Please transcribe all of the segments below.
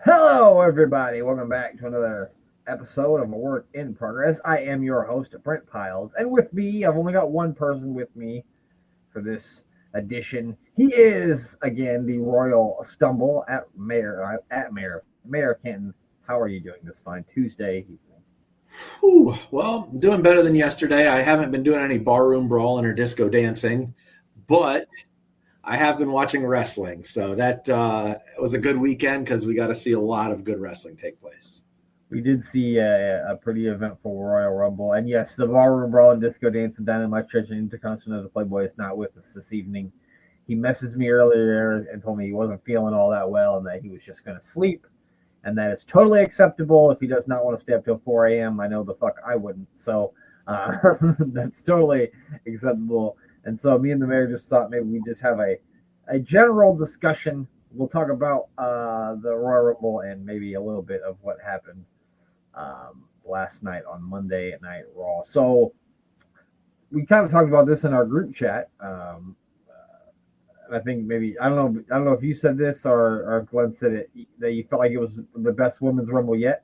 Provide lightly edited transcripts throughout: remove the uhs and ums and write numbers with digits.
Hello, everybody. Welcome back to another episode of A Work in Progress. I am your host, Brent Pyles, and with me, I've only got one person with me for this edition. He is, again, the Royal Stumble at Mayor Canton. How are you doing this fine Tuesday evening? Well, I'm doing better than yesterday. I haven't been doing any barroom brawling or disco dancing, but I have been watching wrestling. So that was a good weekend because we got to see a lot of good wrestling take place. We did see a pretty eventful Royal Rumble. And yes, the Ballroom Brawl and Disco Dance and Dynamite Church and Intercontinental of the Playboy is not with us this evening. He messaged me earlier and told me he wasn't feeling all that well and that he was just going to sleep. And that is totally acceptable if he does not want to stay up till 4 a.m. I know the fuck I wouldn't. So that's totally acceptable. And so me and the mayor just thought maybe we just have a general discussion. We'll talk about the Royal Rumble and maybe a little bit of what happened last night on Monday Night Raw. So we kind of talked about this in our group chat. I think maybe I don't know if you said this or if Glenn said it, that you felt like it was the best women's rumble yet.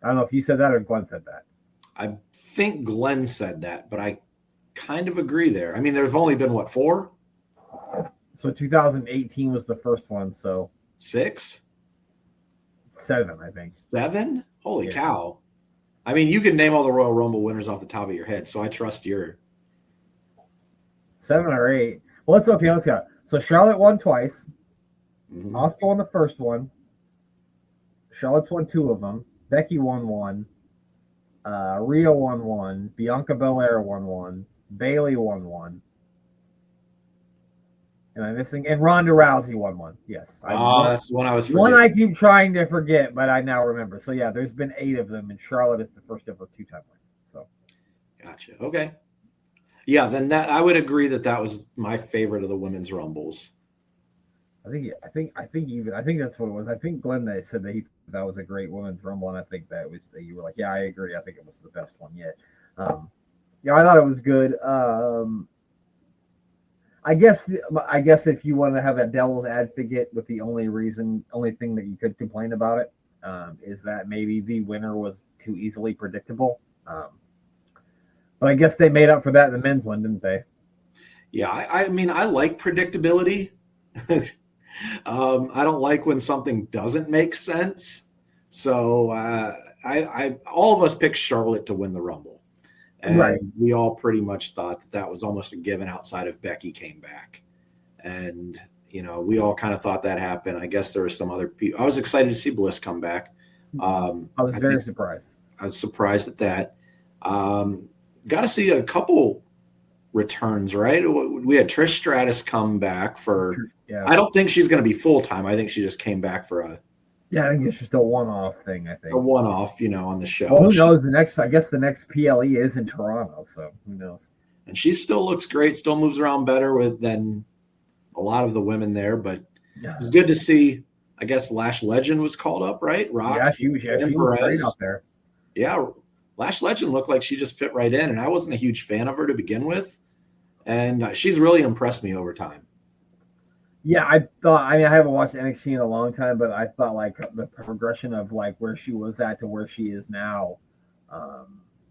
I don't know if you said that or Glenn said that. I think Glenn said that, but I kind of agree there. I mean, there's only been what, 4? So 2018 was the first one. So 6, 7, I think. 7. Holy cow! I mean, you can name all the Royal Rumble winners off the top of your head, so I trust your 7 or 8. Well, it's okay. Let's go. So Charlotte won twice. Mm-hmm. Asuka won the first one. Charlotte's won 2 of them. Becky won 1. Rhea won 1. Bianca Belair won 1. Bayley won 1. Am I missing? And Ronda Rousey won 1. Yes. That's the one I was forgetting. One I keep trying to forget, but I now remember. So yeah, there's been 8 of them, and Charlotte is the first ever 2-time winner. So, gotcha. Okay. Yeah, then I would agree that was my favorite of the women's rumbles. I think that's what it was. I think Glenn said that was a great women's rumble, and I think that you were like, yeah, I agree. I think it was the best one yet. Yeah, I thought it was good. I guess if you want to have a devil's advocate, with the only thing that you could complain about it is that maybe the winner was too easily predictable. But I guess they made up for that in the men's one, didn't they? Yeah, I mean, I like predictability. I don't like when something doesn't make sense. So I all of us picked Charlotte to win the Rumble. And right. We all pretty much thought that was almost a given outside of Becky came back. And, we all kind of thought that happened. I guess there were some other people. I was excited to see Bliss come back. I was very surprised. I was surprised at that. Got to see a couple returns, right? We had Trish Stratus come back for. Yeah. I don't think she's going to be full time. I think she just came back for a. Yeah, I think it's just a one-off thing. I think a one-off, on the show. Well, who knows? I guess the next PLE is in Toronto, so who knows? And she still looks great. Still moves around better than a lot of the women there. But it's good to see. I guess Lash Legend was called up, right? Rock. Yeah, she was great out there. Yeah. Lash Legend looked like she just fit right in, and I wasn't a huge fan of her to begin with, and she's really impressed me over time. Yeah, I haven't watched NXT in a long time, but I thought like the progression of like where she was at to where she is now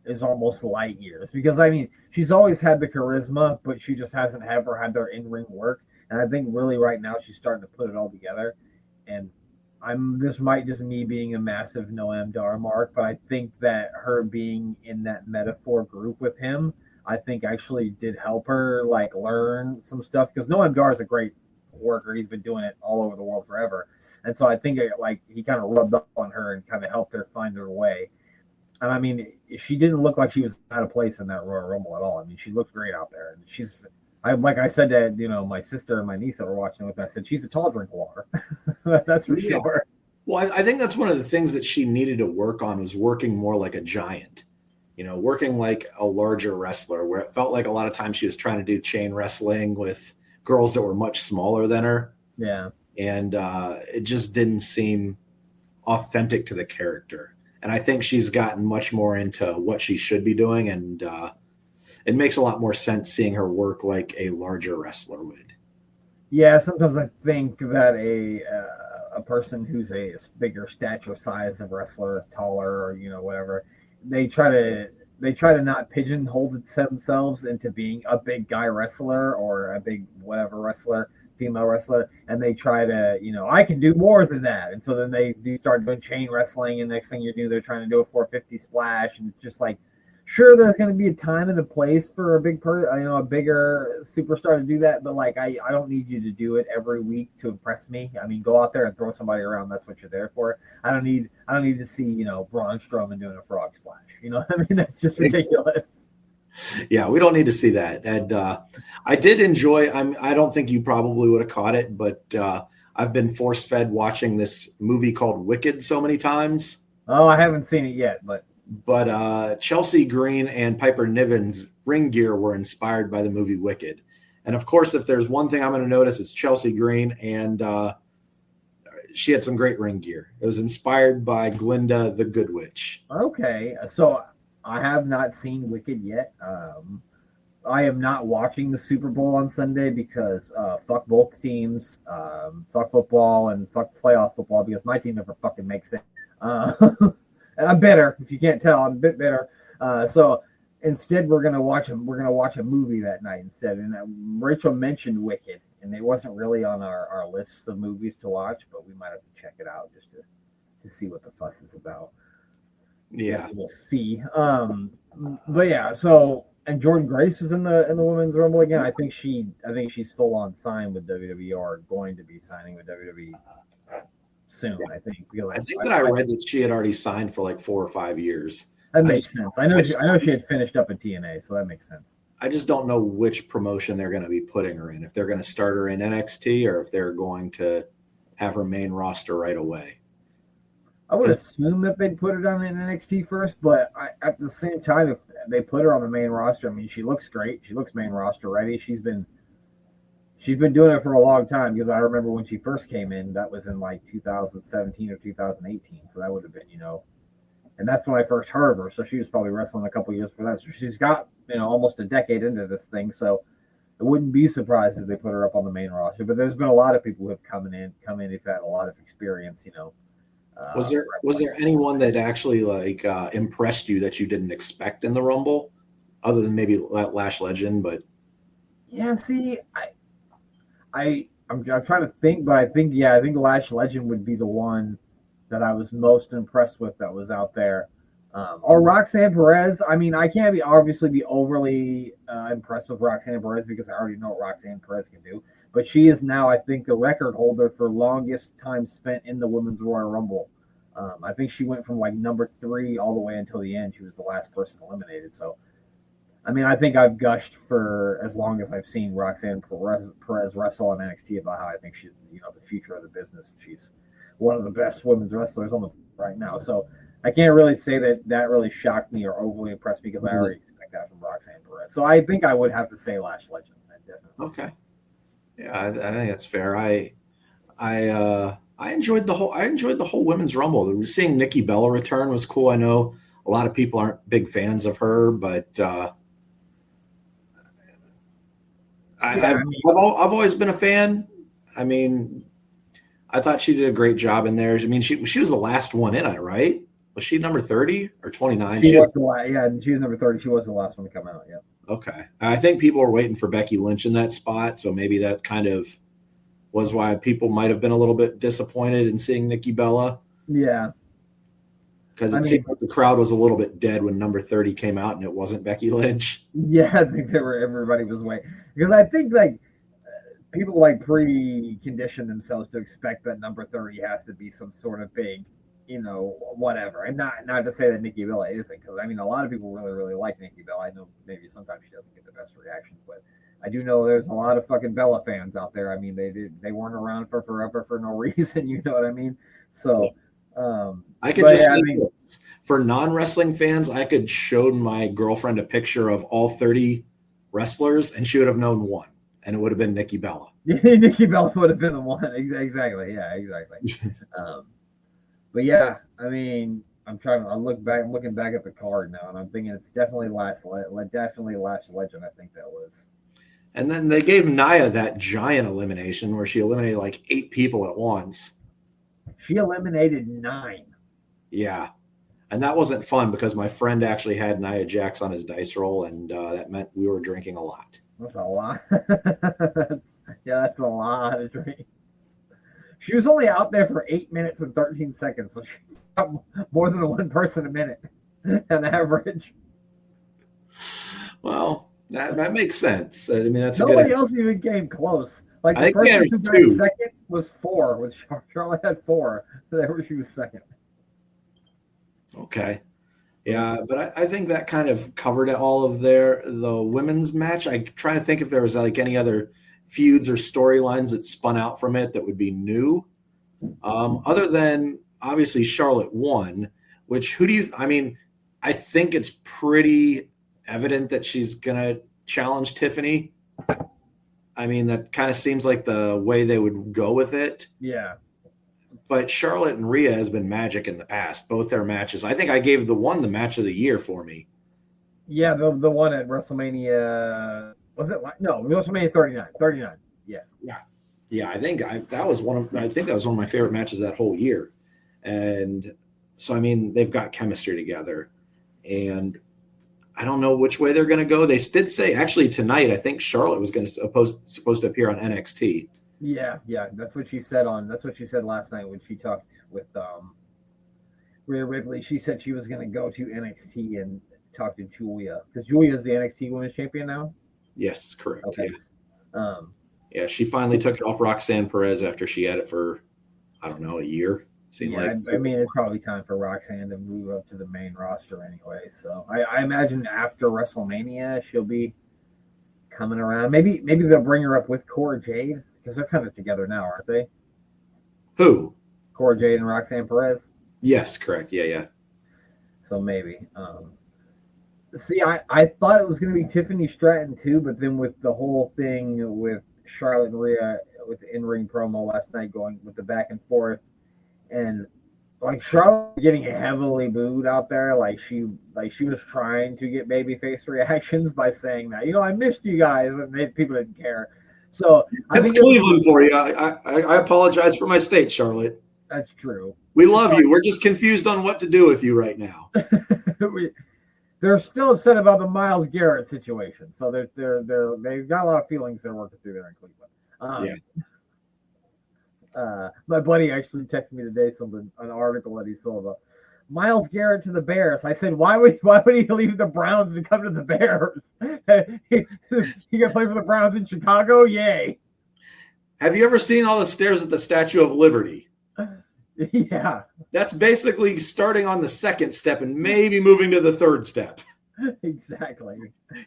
is almost light years, because I mean she's always had the charisma, but she just hasn't ever had their in-ring work, and I think really right now she's starting to put it all together. And this might just me being a massive Noam Dar mark, but I think that her being in that metaphor group with him, I think actually did help her like learn some stuff, because Noam Dar is a great worker. He's been doing it all over the world forever. And so I think he kind of rubbed up on her and kind of helped her find her way. And I mean, she didn't look like she was out of place in that Royal Rumble at all. I mean, she looked great out there. And like I said to my sister and my niece that were watching with me, I said, she's a tall drink of water. That's for sure. Well, I think that's one of the things that she needed to work on, was working more like a giant, working like a larger wrestler, where it felt like a lot of times she was trying to do chain wrestling with girls that were much smaller than her. Yeah. And it just didn't seem authentic to the character. And I think she's gotten much more into what she should be doing. And it makes a lot more sense seeing her work like a larger wrestler would. Yeah, sometimes I think that a person who's a bigger stature size of wrestler, taller, or whatever, they try to not pigeonhole themselves into being a big guy wrestler or a big whatever wrestler, female wrestler, and they try to, I can do more than that. And so then they do start doing chain wrestling, and next thing you do, they're trying to do a 450 splash, and it's just like, sure, there's going to be a time and a place for a a bigger superstar to do that, but like I don't need you to do it every week to impress me. I mean, go out there and throw somebody around. That's what you're there for. I don't need to see Braun Strowman doing a frog splash. You know what I mean? That's just ridiculous. Yeah, we don't need to see that. And I did enjoy. I don't think you probably would have caught it, but I've been force fed watching this movie called Wicked so many times. Oh, I haven't seen it yet, but Chelsea Green and Piper Niven's ring gear were inspired by the movie Wicked. And of course, if there's one thing I'm going to notice, it's Chelsea Green, and she had some great ring gear. It was inspired by Glinda the Good Witch. Okay, so I have not seen Wicked yet. I am not watching the Super Bowl on Sunday because fuck both teams, fuck football, and fuck playoff football because my team never fucking makes it. I'm bitter. If you can't tell, I'm a bit bitter. So instead, we're gonna watch a movie that night instead. And Rachel mentioned Wicked, and it wasn't really on our list of movies to watch, but we might have to check it out just to see what the fuss is about. Yeah, we'll see. But yeah. So and Jordan Grace is in the Women's Rumble again. I think she's full on signed with WWE or going to be signing with WWE. Soon, I think. I read that she had already signed for like 4 or 5 years. That makes sense. I know she had finished up in TNA, so that makes sense. I just don't know which promotion they're going to be putting her in. If they're going to start her in NXT or if they're going to have her main roster right away. I would assume that they'd put it on in NXT first, but at the same time, if they put her on the main roster, I mean, she looks great. She looks main roster ready. She's been doing it for a long time because I remember when she first came in, that was in like 2017 or 2018. So that would have been, and that's when I first heard of her. So she was probably wrestling a couple years for that. So she's got, almost a decade into this thing. So I wouldn't be surprised if they put her up on the main roster. But there's been a lot of people who have come in who've had a lot of experience, Was there anyone that actually impressed you that you didn't expect in the Rumble, other than maybe Lash Legend? But yeah, see, I'm trying to think, but I think Lash Legend would be the one that I was most impressed with that was out there. Or Roxanne Perez. I mean, I can't obviously be overly impressed with Roxanne Perez because I already know what Roxanne Perez can do. But she is now, I think, the record holder for longest time spent in the Women's Royal Rumble. I think she went from like number 3 all the way until the end. She was the last person eliminated. So, I mean, I think I've gushed for as long as I've seen Roxanne Perez wrestle on NXT about how I think she's, the future of the business. She's one of the best women's wrestlers on the right now. So I can't really say that really shocked me or overly impressed me because I already expect that from Roxanne Perez. So I think I would have to say Lash Legend. Definitely. Okay. Yeah, I think that's fair. I enjoyed the whole Women's Rumble. Seeing Nikki Bella return was cool. I know a lot of people aren't big fans of her, but I've always been a fan. I mean, I thought she did a great job in there. I mean, she was the last one in it, right? Was she number 30 or 29? She was number 30. She was the last one to come out, yeah. Okay. I think people were waiting for Becky Lynch in that spot, so maybe that kind of was why people might have been a little bit disappointed in seeing Nikki Bella. Yeah. Because it seemed like the crowd was a little bit dead when number 30 came out and it wasn't Becky Lynch. Yeah, I think everybody was waiting. Because I think people precondition themselves to expect that number 30 has to be some sort of big, whatever. And not to say that Nikki Bella isn't, because I mean a lot of people really, really like Nikki Bella. I know maybe sometimes she doesn't get the best reactions, but I do know there's a lot of fucking Bella fans out there. I mean, they weren't around for forever for no reason, you know what I mean? So I could just say this. For non-wrestling fans, I could show my girlfriend a picture of all 30 wrestlers and she would have known one, and it would have been Nikki Bella. Nikki Bella would have been the one. Exactly. Yeah, exactly. But yeah, I mean, I'm looking back at the card now, and I'm thinking it's definitely Lash Legend. I think that was. And then they gave Nia that giant elimination where she eliminated like 8 people at once. She eliminated 9. Yeah. And that wasn't fun because my friend actually had Nia Jax on his dice roll, and that meant we were drinking a lot. That's a lot. Yeah, that's a lot of drinks. She was only out there for 8 minutes and 13 seconds, so she got more than one person a minute on average. Well, that makes sense. I mean, that's nobody else even came close. Like the person who got second was 4. With Charlotte had 4. Whenever she was second. Okay. Yeah, but I think that kind of covered all of the women's match. I try to think if there was like any other feuds or storylines that spun out from it that would be new. Other than obviously Charlotte won, which I think it's pretty evident that she's going to challenge Tiffany. I mean, that kind of seems like the way they would go with it. Yeah. But Charlotte and Rhea has been magic in the past. Both their matches. I think I gave the match of the year for me. Yeah, the one at WrestleMania. Was it WrestleMania 39? 39. Yeah. Yeah. Yeah, I think that was one of my favorite matches that whole year. And so I mean, they've got chemistry together. And I don't know which way they're going to go. They did say actually tonight, I think Charlotte was supposed to appear on NXT. Yeah, that's what she said last night when she talked with Rhea Ripley. She said she was going to go to NXT and talk to Julia because Julia is the NXT Women's Champion now. Yes, correct. Okay. Yeah. She finally took it off Roxanne Perez after she had it for I don't know a year. I mean, it's probably time for Roxanne to move up to the main roster anyway. So I imagine after WrestleMania she'll be coming around. Maybe they'll bring her up with Cora Jade. Because they're kind of together now, aren't they? Who? Cora Jade and Roxanne Perez? Yes, correct. Yeah. So maybe. See, I thought it was going to be Tiffany Stratton too, but then with the whole thing with Charlotte and Rhea with the in-ring promo last night going with the back and forth, and like Charlotte getting heavily booed out there, like she was trying to get babyface reactions by saying that, I missed you guys, and people didn't care. So that's Cleveland for you. I apologize for my state, Charlotte. That's true. We love you. We're just confused on what to do with you right now. They're still upset about the Myles Garrett situation. So they've got a lot of feelings they're working through there in Cleveland. My buddy actually texted me today an article that he saw about Myles Garrett to the Bears. I said, why would he leave the Browns to come to the Bears? He can play for the Browns in Chicago? Yay. Have you ever seen all the stairs at the Statue of Liberty? Yeah. That's basically starting on the second step and maybe moving to the third step. Exactly.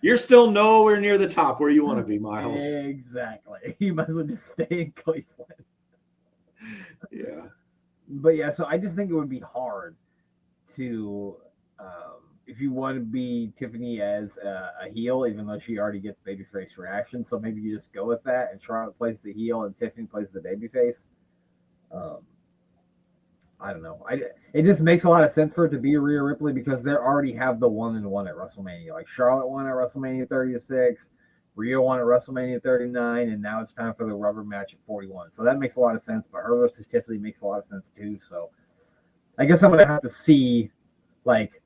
You're still nowhere near the top where you want to be, Miles. Exactly. You might as well just stay in Cleveland. Yeah. But yeah, so I just think it would be hard to, if you want to be Tiffany as a heel, even though she already gets babyface reaction, so maybe you just go with that, and Charlotte plays the heel and Tiffany plays the babyface. I don't know. It just makes a lot of sense for it to be Rhea Ripley because they already have the 1-1 at WrestleMania. Like Charlotte won at WrestleMania 36, Rhea won at WrestleMania 39, and now it's time for the rubber match at 41. So that makes a lot of sense. But her versus Tiffany makes a lot of sense too. So I guess I'm gonna have to see like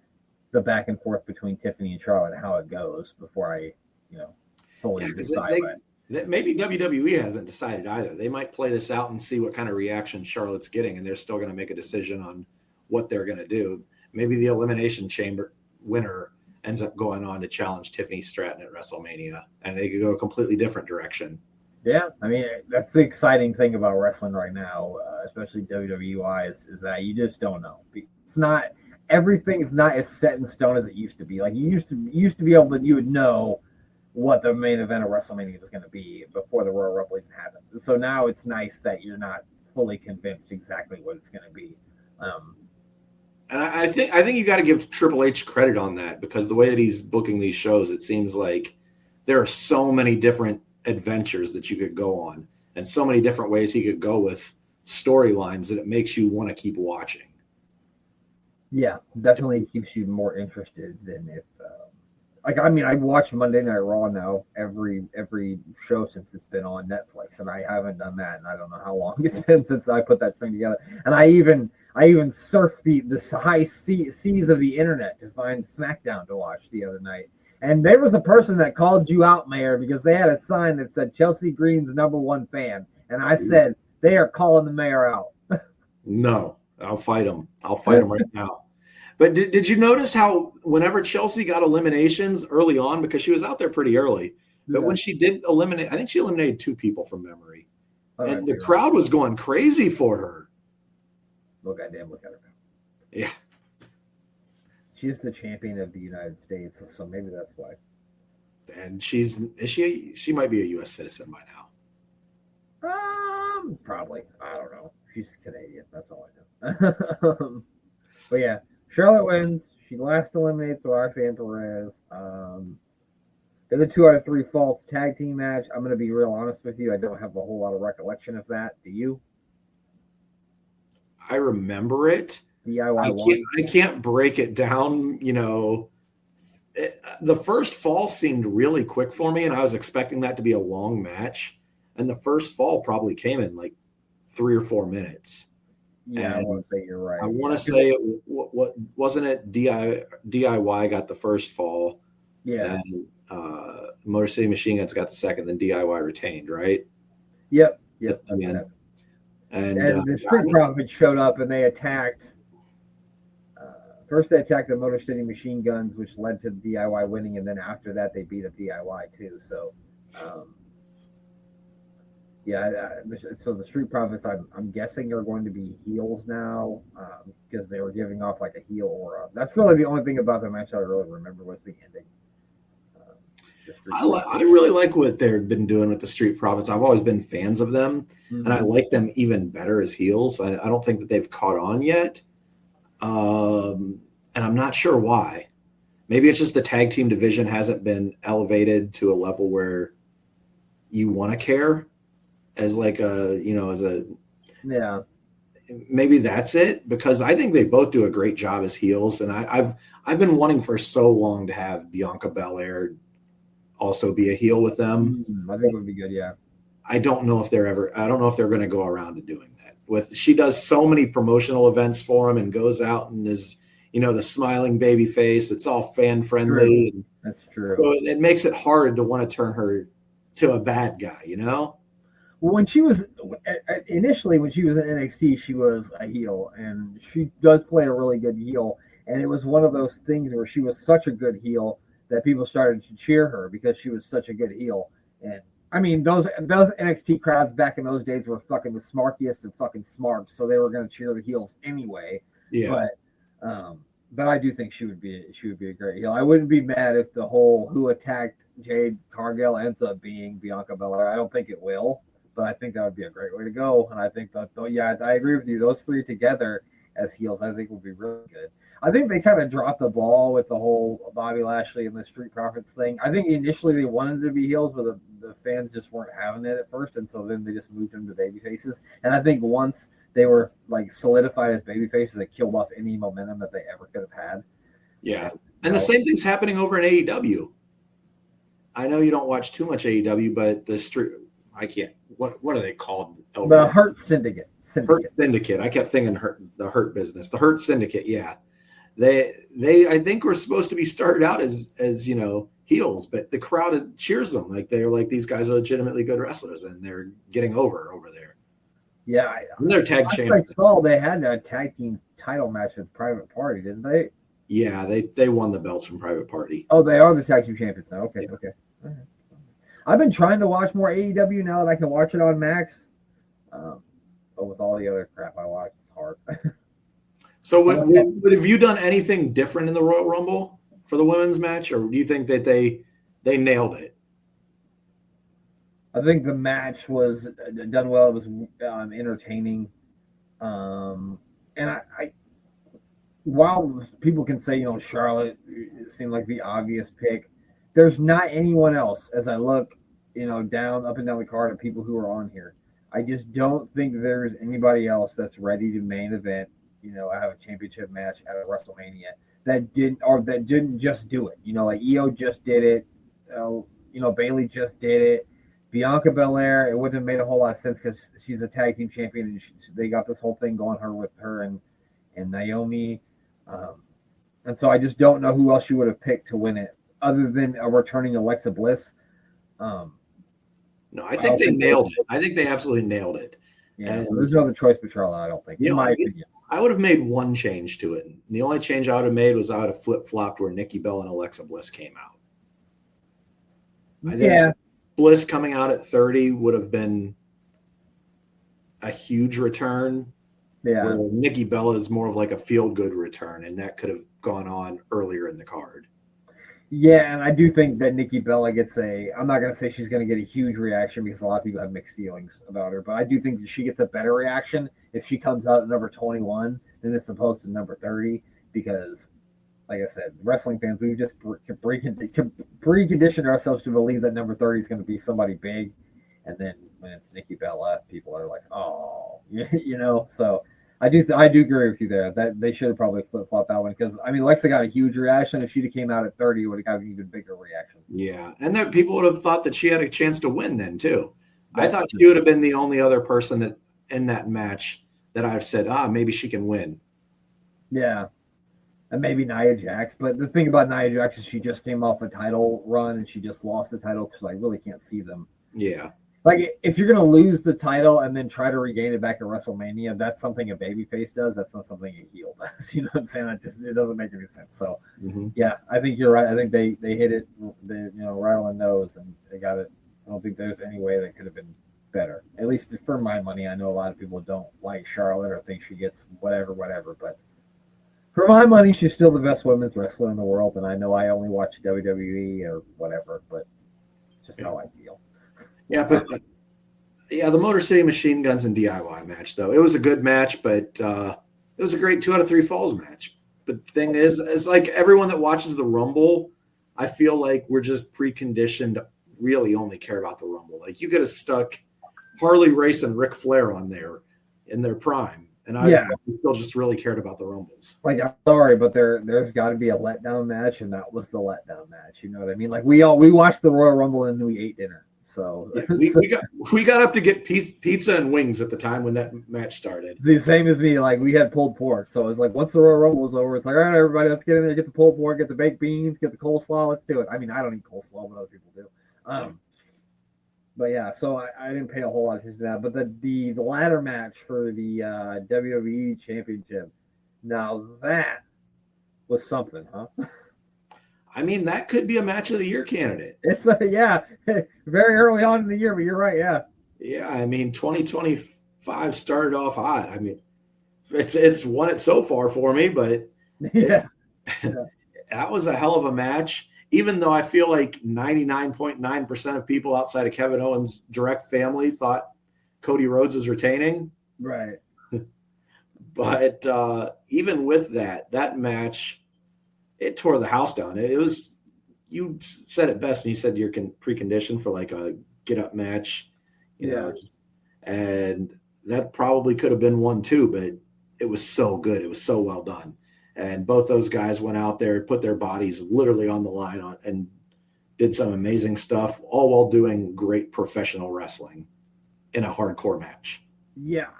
the back and forth between Tiffany and Charlotte and how it goes before I, fully decide. Maybe WWE hasn't decided either. They might play this out and see what kind of reaction Charlotte's getting, and they're still going to make a decision on what they're going to do. Maybe the Elimination Chamber winner ends up going on to challenge Tiffany Stratton at WrestleMania, and they could go a completely different direction. Yeah, I mean, that's the exciting thing about wrestling right now, especially WWE is that you just don't know. It's not everything's not as set in stone as it used to be. Like you used to be able to, you would know what the main event of WrestleMania was going to be before the Royal Rumble even happened. So now it's nice that you're not fully convinced exactly what it's going to be. And I think you got to give Triple H credit on that because the way that he's booking these shows, it seems like there are so many different adventures that you could go on and so many different ways he could go with storylines that it makes you want to keep watching. Yeah, definitely keeps you more interested than if like, I mean, I watch Monday Night Raw now every show since it's been on Netflix, and I haven't done that, and I don't know how long it's been since I put that thing together. And I even surfed the high seas of the internet to find SmackDown to watch the other night. And there was a person that called you out, Mayor, because they had a sign that said Chelsea Green's #1 fan, and I said they are calling the mayor out. No, I'll fight him. I'll fight him right now. But did you notice how whenever Chelsea got eliminations early on, because she was out there pretty early, but when she did eliminate, I think she eliminated 2 people from memory. And the crowd was going crazy for her. Look at her. Yeah. She's the champion of the United States, so maybe that's why. And she might be a U.S. citizen by now. Probably. I don't know. She's Canadian. That's all I know. But yeah, Charlotte wins. She last eliminates Roxanne Perez. The other 2 out of 3 falls tag team match. I'm going to be real honest with you. I don't have a whole lot of recollection of that. Do you? I remember it. DIY I can't break it down. You know, the first fall seemed really quick for me, and I was expecting that to be a long match. And the first fall probably came in like 3 or 4 minutes. Yeah, I want to say you're right. I want to say what wasn't it? DIY got the first fall. Yeah. And Motor City Machine Guns got the second. Then DIY retained, right? Yep. Again. And the Street Profits showed up and they attacked. First, they attacked the Motor City Machine Guns, which led to DIY winning, and then after that, they beat up DIY too. So. So the Street Profits, I'm guessing, are going to be heels now because they were giving off like a heel aura. That's really the only thing about the match I really remember was the ending. I really like what they've been doing with the Street Profits. I've always been fans of them, and I like them even better as heels. I don't think that they've caught on yet, and I'm not sure why. Maybe it's just the tag team division hasn't been elevated to a level where you want to care. As like maybe that's it, because I think they both do a great job as heels, and I've been wanting for so long to have Bianca Belair also be a heel with them. I think it would be good. Yeah, I don't know if they're going to go around to doing that. She does so many promotional events for them and goes out and is the smiling baby face. It's all fan friendly. That's true. So it makes it hard to want to turn her to a bad guy. When she was initially in NXT, she was a heel, and she does play a really good heel. And it was one of those things where she was such a good heel that people started to cheer her because she was such a good heel. And I mean, those NXT crowds back in those days were fucking the smarkiest and fucking smart, so they were going to cheer the heels anyway. Yeah. But I do think she would be a great heel. I wouldn't be mad if the whole who attacked Jade Cargill ends up being Bianca Belair. I don't think it will. But I think that would be a great way to go. And I think that, I agree with you. Those 3 together as heels, I think would be really good. I think they kind of dropped the ball with the whole Bobby Lashley and the Street Profits thing. I think initially they wanted to be heels, but the fans just weren't having it at first. And so then they just moved them to baby faces. And I think once they were like solidified as baby faces, it killed off any momentum that they ever could have had. Yeah. And the same thing's happening over in AEW. I know you don't watch too much AEW, but I can't. What are they called? The Hurt Syndicate. Hurt Syndicate. I kept thinking the Hurt Business. The Hurt Syndicate. Yeah, they I think were supposed to be started out as heels, but the crowd cheers them like they're like these guys are legitimately good wrestlers, and they're getting over there. Yeah, they're tag champs. I saw they had a tag team title match with Private Party, didn't they? Yeah, they won the belts from Private Party. Oh, they are the tag team champions now. Okay, yeah. Okay. All right. I've been trying to watch more AEW now that I can watch it on Max. But with all the other crap I watch, it's hard. So would have you done anything different in the Royal Rumble for the women's match, or do you think that they nailed it? I think the match was done well. It was entertaining. And I while people can say, Charlotte seemed like the obvious pick, there's not anyone else as I look, down up and down the card of people who are on here. I just don't think there's anybody else that's ready to main event have a championship match at a WrestleMania that didn't just do it. Like Io just did it. Bailey just did it. Bianca Belair, it wouldn't have made a whole lot of sense because she's a tag team champion and they got this whole thing going with her and Naomi. And so I just don't know who else you would have picked to win it other than a returning Alexa Bliss. No, I think they nailed it. I think they absolutely nailed it. Yeah, and there's no other choice but Charlotte, I don't think, in my opinion. I would have made one change to it. And the only change I would have made was I would have flip-flopped where Nikki Bella and Alexa Bliss came out. I think Bliss coming out at 30 would have been a huge return. Yeah. Where Nikki Bella is more of like a feel-good return, and that could have gone on earlier in the card. Yeah, and I do think that Nikki Bella I'm not going to say she's going to get a huge reaction because a lot of people have mixed feelings about her, but I do think that she gets a better reaction if she comes out at number 21 than it's opposed to number 30 because, like I said, wrestling fans, we've just preconditioned ourselves to believe that number 30 is going to be somebody big, and then when it's Nikki Bella, people are like, oh, so I do agree with you there that they should have probably flip-flopped that one because, Alexa got a huge reaction. If she'd have came out at 30, it would have got an even bigger reaction. Yeah, and that people would have thought that she had a chance to win then, too. I thought she would have been the only other person that in that match that I've said, maybe she can win. Yeah, and maybe Nia Jax. But the thing about Nia Jax is she just came off a title run and she just lost the title because I really can't see them. Yeah. Like, if you're going to lose the title and then try to regain it back at WrestleMania, that's something a babyface does. That's not something a heel does. You know what I'm saying? It doesn't make any sense. So, Yeah, I think you're right. I think they hit it, right on the nose, and they got it. I don't think there's any way that could have been better. At least for my money, I know a lot of people don't like Charlotte or think she gets whatever. But for my money, she's still the best women's wrestler in the world, and I know I only watch WWE or whatever, but just how I feel. Yeah, but the Motor City Machine Guns and DIY match, though. It was a good match, but it was a great 2 out of 3 falls match. But the thing is, it's like everyone that watches the Rumble, I feel like we're just preconditioned to really only care about the Rumble. Like, you could have stuck Harley Race and Ric Flair on there in their prime, and I still just really cared about the Rumbles. Like, I'm sorry, but there's got to be a letdown match, and that was the letdown match. You know what I mean? Like, we watched the Royal Rumble and then we ate dinner. So we got up to get pizza and wings at the time when that match started. The same as me. Like, we had pulled pork, so it's like once the Royal Rumble was over, it's like, all right, everybody, let's get in there, get the pulled pork, get the baked beans, get the coleslaw, let's do it. I don't eat coleslaw, but other people do. But yeah, so I didn't pay a whole lot of attention to that. But the ladder match for the WWE Championship, now that was something, huh? That could be a match of the year candidate. It's very early on in the year, but you're right, yeah. Yeah, 2025 started off hot. It's won it so far for me, but that was a hell of a match. Even though I feel like 99.9% of people outside of Kevin Owens' direct family thought Cody Rhodes was retaining. Right. But even with that match, it tore the house down. It was, you said it best when you said you're preconditioned for like a get-up match, and that probably could have been one too, but it was so good. It was so well done. And both those guys went out there, put their bodies literally on the line and did some amazing stuff, all while doing great professional wrestling in a hardcore match. Yeah.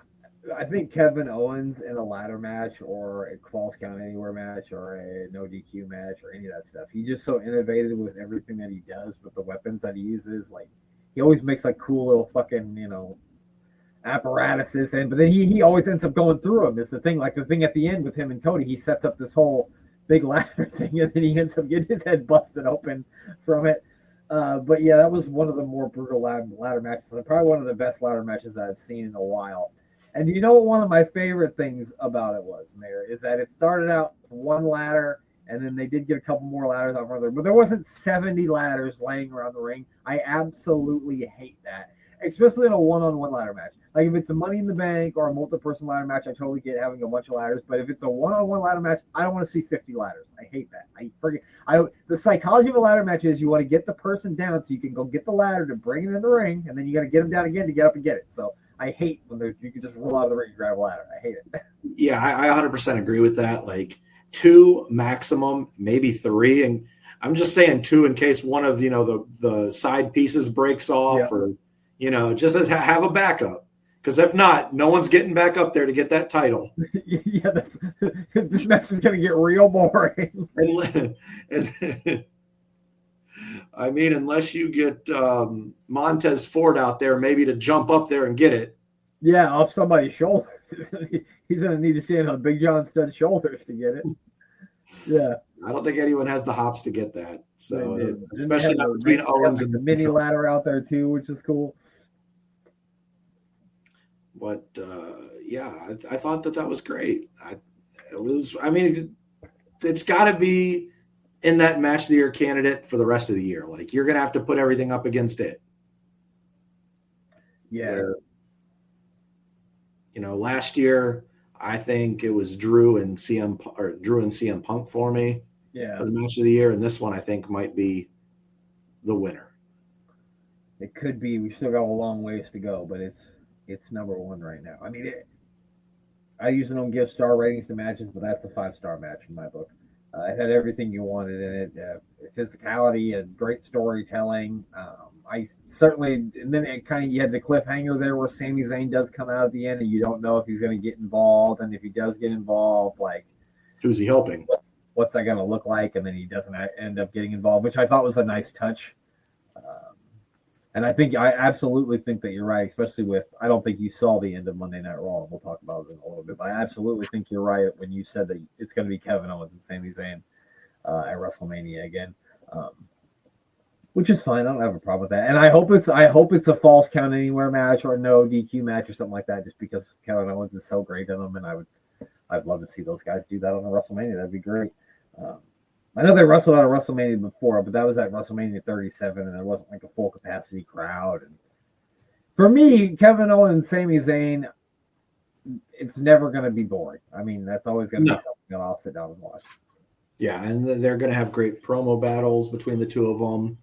I think Kevin Owens in a ladder match or a Falls Count Anywhere match or a no DQ match or any of that stuff, he's just so innovative with everything that he does with the weapons that he uses. Like, he always makes like cool little fucking, apparatuses, but then he always ends up going through them. It's the thing, like the thing at the end with him and Cody, he sets up this whole big ladder thing and then he ends up getting his head busted open from it. But yeah, that was one of the more brutal ladder matches and probably one of the best ladder matches that I've seen in a while. And you know what one of my favorite things about it was, Mayor, is that it started out with one ladder, and then they did get a couple more ladders out further, but there wasn't 70 ladders laying around the ring. I absolutely hate that, especially in a one-on-one ladder match. Like, if it's a Money in the Bank or a multi-person ladder match, I totally get having a bunch of ladders, but if it's a one-on-one ladder match, I don't want to see 50 ladders. I hate that. The psychology of a ladder match is you want to get the person down so you can go get the ladder to bring it in the ring, and then you got to get them down again to get up and get it. So I hate when you can just roll out of the ring and grab a ladder. I hate it. Yeah, I 100% agree with that. Like 2 maximum, maybe 3, and I'm just saying 2 in case one of the side pieces breaks off, or just as have a backup. Because if not, no one's getting back up there to get that title. Yeah, this match is going to get real boring. And I mean, unless you get Montez Ford out there, maybe to jump up there and get it. Yeah, off somebody's shoulders. He's going to need to stand on Big John Studd's shoulders to get it. Yeah. I don't think anyone has the hops to get that. So, especially not between Owens and the mini ladder out there too, which is cool. But I thought that was great. It's got to be in that match of the year candidate for the rest of the year. Like, you're going to have to put everything up against it. Yeah. Where, last year I think it was Drew and CM Punk for me. Yeah. For the match of the year, and this one I think might be the winner. It could be. We still got a long ways to go, but it's number 1 right now. I mean, I usually don't give star ratings to matches, but that's a 5-star match in my book. It had everything you wanted in it: physicality and great storytelling. I certainly, and then it kind of, you had the cliffhanger there where Sami Zayn does come out at the end, and you don't know if he's going to get involved, and if he does get involved, like, who's he helping? What's that going to look like? And then he doesn't end up getting involved, which I thought was a nice touch. And I absolutely think that you're right, especially with, I don't think you saw the end of Monday Night Raw. We'll talk about it in a little bit, but I absolutely think you're right when you said that it's going to be Kevin Owens and Sami Zayn at WrestleMania again, which is fine. I don't have a problem with that. And I hope it's a false count anywhere match or no DQ match or something like that, just because Kevin Owens is so great in them, and I'd love to see those guys do that on a WrestleMania. That'd be great. I know they wrestled at a WrestleMania before, but that was at WrestleMania 37, and there wasn't like a full capacity crowd. And for me, Kevin Owens and Sami Zayn, it's never going to be boring. I mean, that's always going to be something that I'll sit down and watch. Yeah, and they're going to have great promo battles between the two of them,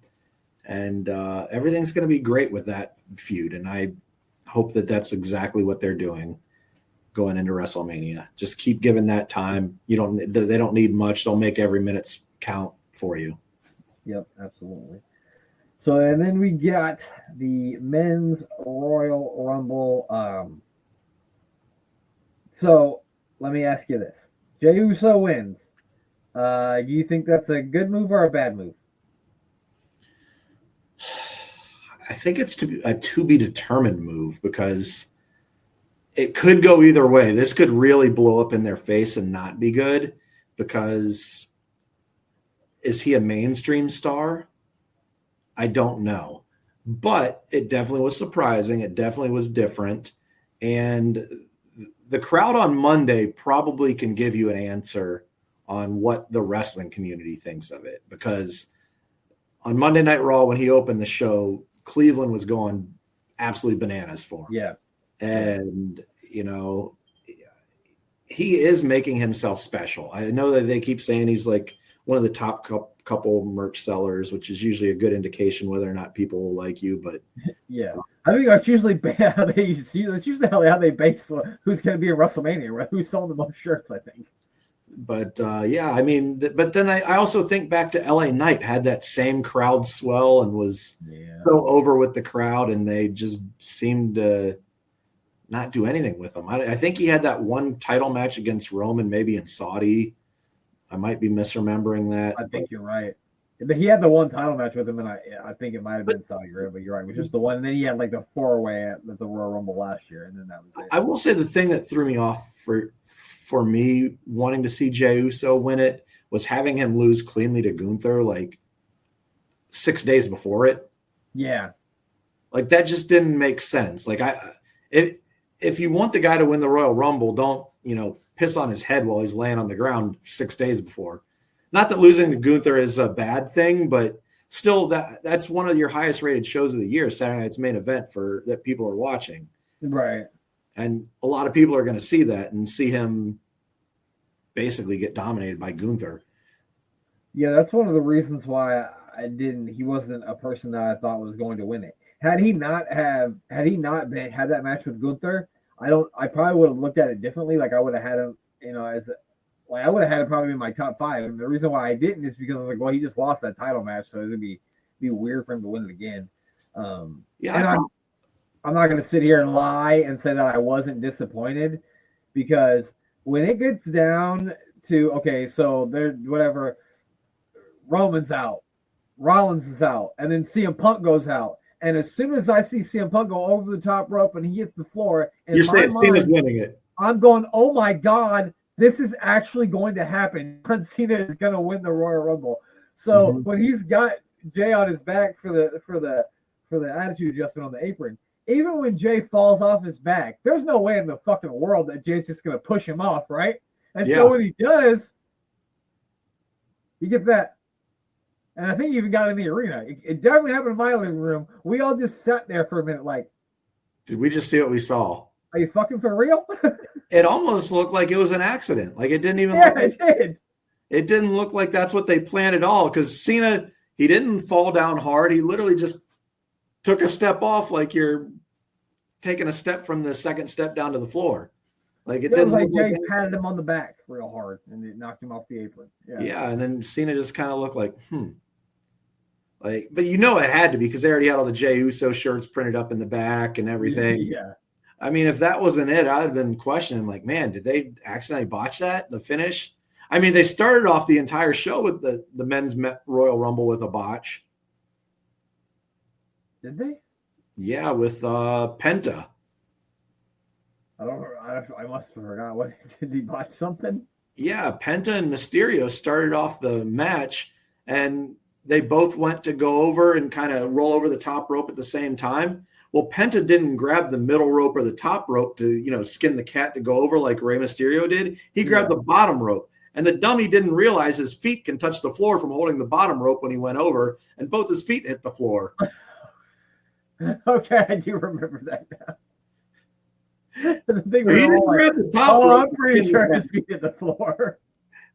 and everything's going to be great with that feud. And I hope that that's exactly what they're doing going into WrestleMania. Just keep giving that time. They don't need much. They'll make every minute count for you. Yep, absolutely. So, and then we got the men's Royal Rumble. So let me ask you this: Jey Uso wins. Do you think that's a good move or a bad move? I think it's a to be determined move, because it could go either way. This could really blow up in their face and not be good, because is he a mainstream star? I don't know. But it definitely was surprising. It definitely was different. And the crowd on Monday probably can give you an answer on what the wrestling community thinks of it. Because on Monday Night Raw, when he opened the show, Cleveland was going absolutely bananas for him. Yeah. And, he is making himself special. I know that they keep saying he's like one of the top couple merch sellers, which is usually a good indication whether or not people will like you. But yeah, I think that's usually how they base who's going to be at WrestleMania, right? Who sold the most shirts, I think. But but then I also think back to LA Knight had that same crowd swell and was so over with the crowd, and they just seemed to not do anything with him. I think he had that one title match against Roman, maybe in Saudi. I might be misremembering that. I think you're right. He had the one title match with him, and I think it might have been Saudi Arabia, but you're right. It was just the one. And then he had like the 4-way at the Royal Rumble last year, and then that was it. I will say the thing that threw me off for me wanting to see Jey Uso win it was having him lose cleanly to Gunther like 6 days before it. Yeah. Like, that just didn't make sense. Like, if you want the guy to win the Royal Rumble, don't, piss on his head while he's laying on the ground 6 days before. Not that losing to Gunther is a bad thing, but still that's one of your highest rated shows of the year, Saturday Night's Main Event that people are watching. Right. And a lot of people are going to see that and see him basically get dominated by Gunther. Yeah, that's one of the reasons why he wasn't a person that I thought was going to win it. had he not had that match with Gunther, I probably would have looked at it differently. Like I would have had him, I would have had it probably in my top 5. And the reason why I didn't is because I was like, well, he just lost that title match, so it's gonna be weird for him to win it again. And I'm not gonna sit here and lie and say that I wasn't disappointed, because when it gets down to, okay, so there, whatever, Roman's out, Rollins is out, and then CM Punk goes out. And as soon as I see CM Punk go over the top rope and he hits the floor, you're saying Cena's winning it. I'm going, oh my God, this is actually going to happen. John Cena is going to win the Royal Rumble. So when he's got Jey on his back for the attitude adjustment on the apron, even when Jey falls off his back, there's no way in the fucking world that Jey's just going to push him off, right? And so when he does, you get that. And I think he even got in the arena. It definitely happened in my living room. We all just sat there for a minute like, did we just see what we saw? Are you fucking for real? It almost looked like it was an accident. Like it didn't even look like, it did. It didn't look like that's what they planned at all, because Cena, he didn't fall down hard. He literally just took a step off like you're taking a step from the second step down to the floor. Like it didn't look like Jey patted him on the back real hard and it knocked him off the apron. Yeah, and then Cena just kind of looked like, Like, but it had to be, because they already had all the Jey Uso shirts printed up in the back and everything. Yeah. I mean, if that wasn't it, I'd have been questioning, like, man, did they accidentally botch that? The finish? I mean, they started off the entire show with the men's Royal Rumble with a botch. Did they? Yeah, with Penta. I must have forgot. What, did he botch something? Yeah, Penta and Mysterio started off the match, and they both went to go over and kind of roll over the top rope at the same time. Well, Penta didn't grab the middle rope or the top rope to, skin the cat to go over like Rey Mysterio did. He grabbed the bottom rope, and the dummy didn't realize his feet can touch the floor from holding the bottom rope when he went over, and both his feet hit the floor. Okay, I do remember that now. The thing he didn't grab the top rope. I'm pretty sure his feet hit the floor.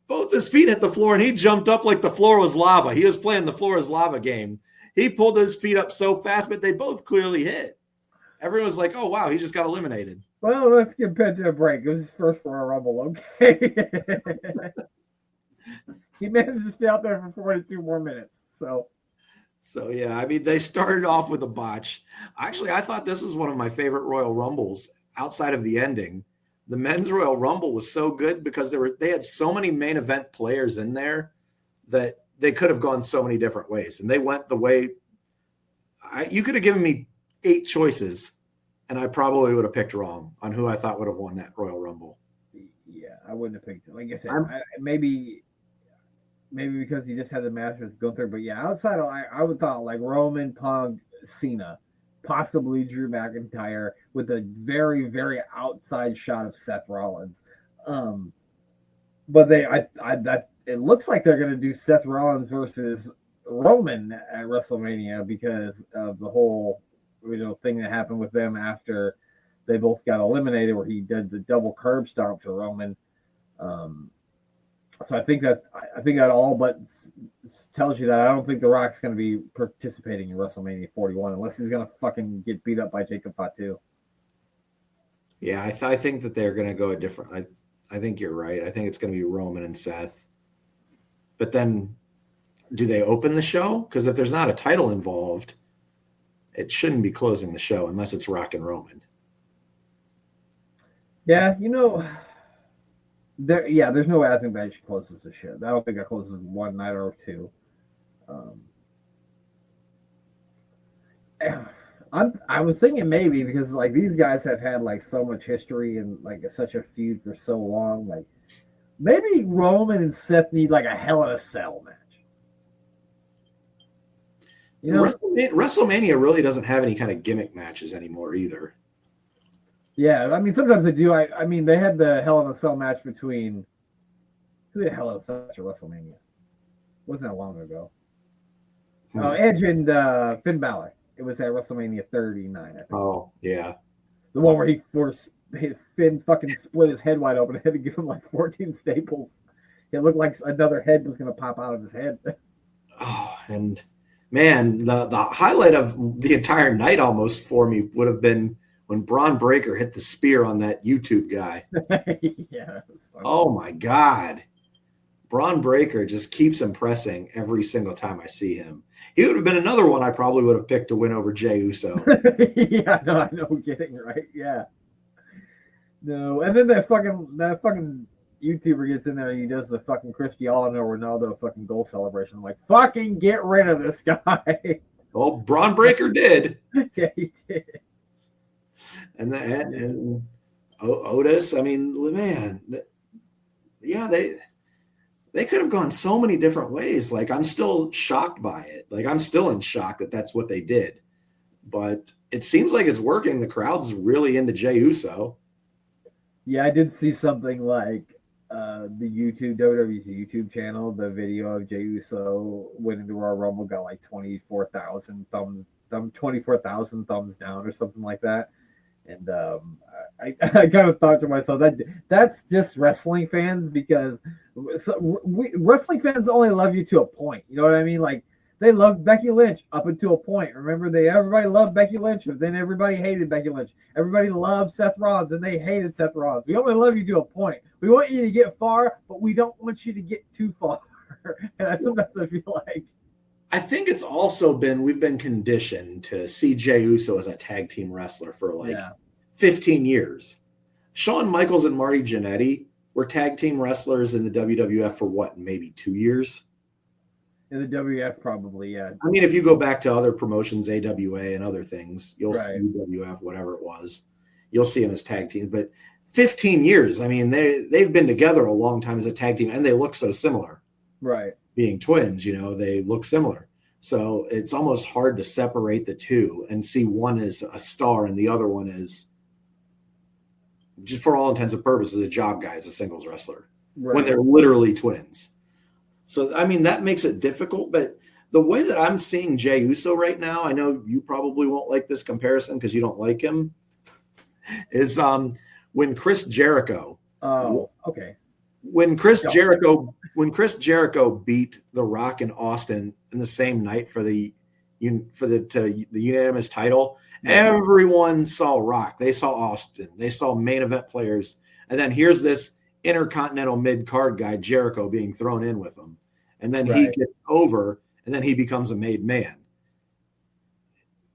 Both his feet hit the floor, and he jumped up like the floor was lava. He was playing the floor is lava game. He pulled his feet up so fast, but they both clearly hit. Everyone was like, oh, wow, he just got eliminated. Well, let's give Penta a break. It was his first Royal Rumble, okay? He managed to stay out there for 42 more minutes. So, yeah, I mean, they started off with a botch. Actually, I thought this was one of my favorite Royal Rumbles outside of the ending. The men's Royal Rumble was so good because they had so many main event players in there that they could have gone so many different ways. And they went the way you could have given me 8 choices, and I probably would have picked wrong on who I thought would have won that Royal Rumble. Yeah, I wouldn't have picked it. Like I said, maybe because he just had the match with Gunther. But yeah, outside of, I would thought like Roman, Punk, Cena, possibly Drew McIntyre with a very, very outside shot of Seth Rollins. But it looks like they're going to do Seth Rollins versus Roman at WrestleMania because of the whole thing that happened with them after they both got eliminated, where he did the double curb stomp to Roman. So I think that all but tells you that I don't think The Rock's going to be participating in WrestleMania 41 unless he's going to fucking get beat up by Jacob Fatu. Yeah, I think that they're going to go a different. I think you're right. I think it's going to be Roman and Seth. But then, do they open the show? Because if there's not a title involved, it shouldn't be closing the show unless it's Rock and Roman. Yeah, there's no way I think that she closes the show. I don't think that closes one night or two. I was thinking maybe because like these guys have had like so much history and like such a feud for so long, like maybe Roman and Seth need like a Hell in a Cell match. WrestleMania really doesn't have any kind of gimmick matches anymore either. Yeah, I mean sometimes they do. I mean they had the Hell in a Cell match between who had Hell in a Cell match at WrestleMania? It wasn't that long ago. Oh, Edge and Finn Balor. It was at WrestleMania 39, I think. Oh, yeah. The one where Finn fucking split his head wide open and had to give him like 14 staples. It looked like another head was going to pop out of his head. Oh, and Man, the highlight of the entire night almost for me would have been when Braun Breaker hit the spear on that YouTube guy. Yeah, that was funny. Oh my God. Braun Breaker just keeps impressing every single time I see him. He would have been another one I probably would have picked to win over Jey Uso. Yeah, no, I know, getting right. Yeah. No, and then that fucking YouTuber gets in there and he does the fucking Cristiano Ronaldo fucking goal celebration. I'm like, fucking get rid of this guy. Well, Braun Breaker did. Yeah, he did. And Otis, I mean, man, yeah, they could have gone so many different ways. Like, I'm still shocked by it. Like, I'm still in shock that that's what they did. But it seems like it's working. The crowd's really into Jey Uso. Yeah, I did see something like the WWE's YouTube channel, the video of Jey Uso winning the Royal Rumble got like 24,000 thumbs down or something like that. And I kind of thought to myself that's just wrestling fans, because wrestling fans only love you to a point. You know what I mean? Like, they loved Becky Lynch up until a point. Remember, everybody loved Becky Lynch, but then everybody hated Becky Lynch. Everybody loved Seth Rollins, and they hated Seth Rollins. We only love you to a point. We want you to get far, but we don't want you to get too far. And sometimes I feel like, I think it's also we've been conditioned to see Jey Uso as a tag team wrestler for 15 years. Shawn Michaels and Marty Jannetty were tag team wrestlers in the WWF for what, maybe 2 years? in the WWF, probably, yeah. I mean, if you go back to other promotions, AWA and other things, you'll Right. see WWF, whatever it was, you'll see them as tag teams. But 15 years, I mean, they've been together a long time as a tag team, and they look so similar. Right. Being twins, they look similar. So it's almost hard to separate the two and see one as a star and the other one is, just for all intents and purposes, a job guy as a singles wrestler, Right. when they're literally twins. So, I mean, that makes it difficult. But the way that I'm seeing Jey Uso right now, I know you probably won't like this comparison because you don't like him, is when Chris Jericho. Oh, okay. When Chris Jericho beat The Rock in Austin in the same night for the unanimous title, everyone saw Rock. They saw Austin. They saw main event players. And then here's this intercontinental mid-card guy, Jericho, being thrown in with him. And then he gets over, and then he becomes a made man.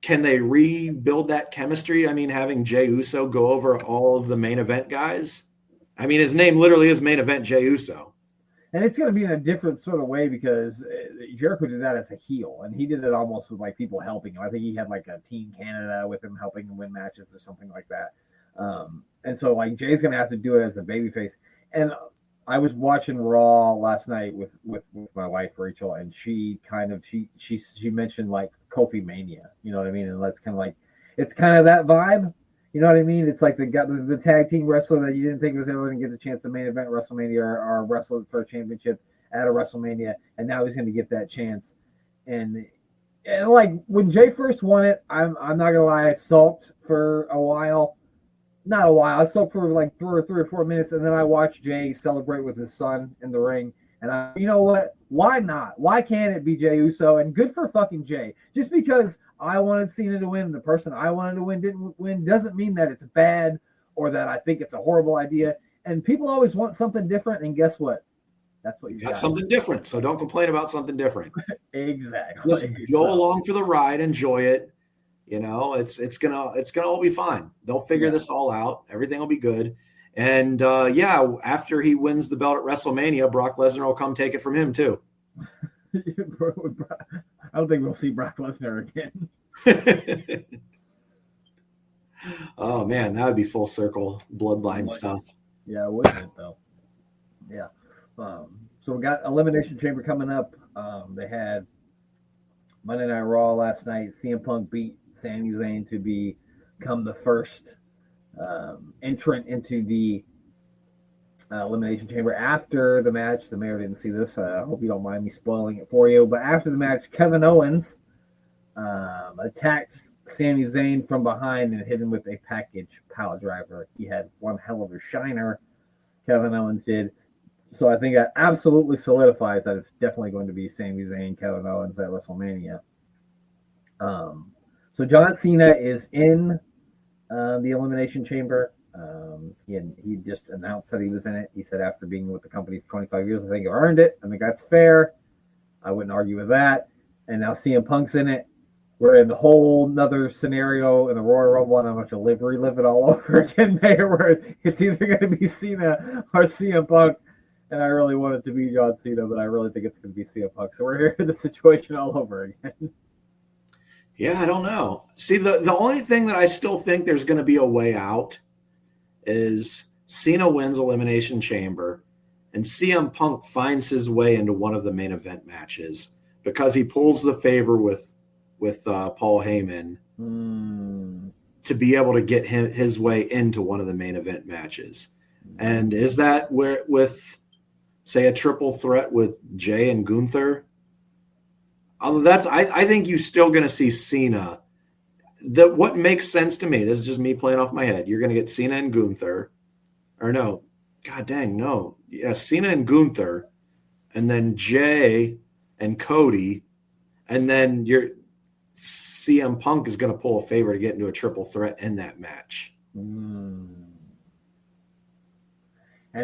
Can they rebuild that chemistry? I mean, having Jey Uso go over all of the main event guys? I mean, his name literally is main event Jey Uso. And it's going to be in a different sort of way, because Jericho did that as a heel, and he did it almost with like people helping him. I think he had like a Team Canada with him helping him win matches or something like that. And so like Jay's going to have to do it as a babyface. And I was watching Raw last night with my wife Rachel, and she mentioned like Kofi Mania. You know what I mean? And that's kind of like, it's kind of that vibe. You know what I mean? It's like the tag team wrestler that you didn't think was ever going to get the chance to main event WrestleMania or wrestle for a championship at a WrestleMania, and now he's going to get that chance. And like when Jay first won it, I'm not gonna lie, I sulked for a while. Not a while. I sulked for like 3 or 4 minutes, and then I watched Jay celebrate with his son in the ring. And you know what? Why not? Why can't it be Jey Uso? And good for fucking Jay. Just because I wanted Cena to win, the person I wanted to win didn't win, doesn't mean that it's bad or that I think it's a horrible idea. And people always want something different, and guess what? That's what you got. Something different. So don't complain about something different. Exactly. Just go along for the ride, enjoy it. It's gonna all be fine. They'll figure this all out. Everything will be good. And after he wins the belt at WrestleMania, Brock Lesnar will come take it from him too. I don't think we'll see Brock Lesnar again. Oh man, that would be full circle bloodline stuff. Yeah, wouldn't it though? Yeah. So we got Elimination Chamber coming up. They had Monday Night Raw last night. CM Punk beat Sami Zayn to become the first entrant into the Elimination Chamber. After the match, the mayor didn't see this. I hope you don't mind me spoiling it for you. But after the match, Kevin Owens attacked Sami Zayn from behind and hit him with a package pile driver. He had one hell of a shiner, Kevin Owens did. So I think that absolutely solidifies that it's definitely going to be Sami Zayn, Kevin Owens at WrestleMania. So John Cena is in the Elimination Chamber. He just announced that he was in it. He said after being with the company for 25 years, I think he earned it. I think that's fair. I wouldn't argue with that. And now CM Punk's in it. We're in the whole nother scenario in the Royal Rumble, and I'm going to relive it all over again, Mayor, where it's either going to be Cena or CM Punk. And I really want it to be John Cena, but I really think it's going to be CM Punk. So we're here in the situation all over again. Yeah, I don't know. See, the only thing that I still think there's going to be a way out is Cena wins Elimination Chamber, and CM Punk finds his way into one of the main event matches because he pulls the favor with Paul Heyman to be able to get his way into one of the main event matches. And is that where with, say, a triple threat with Jey and Gunther? Although I think you're still going to see Cena. What makes sense to me, this is just me playing off my head, you're going to get Cena and Gunther. Or no, god dang, no. Yeah, Cena and Gunther, and then Jey and Cody, and then your CM Punk is going to pull a favor to get into a triple threat in that match. And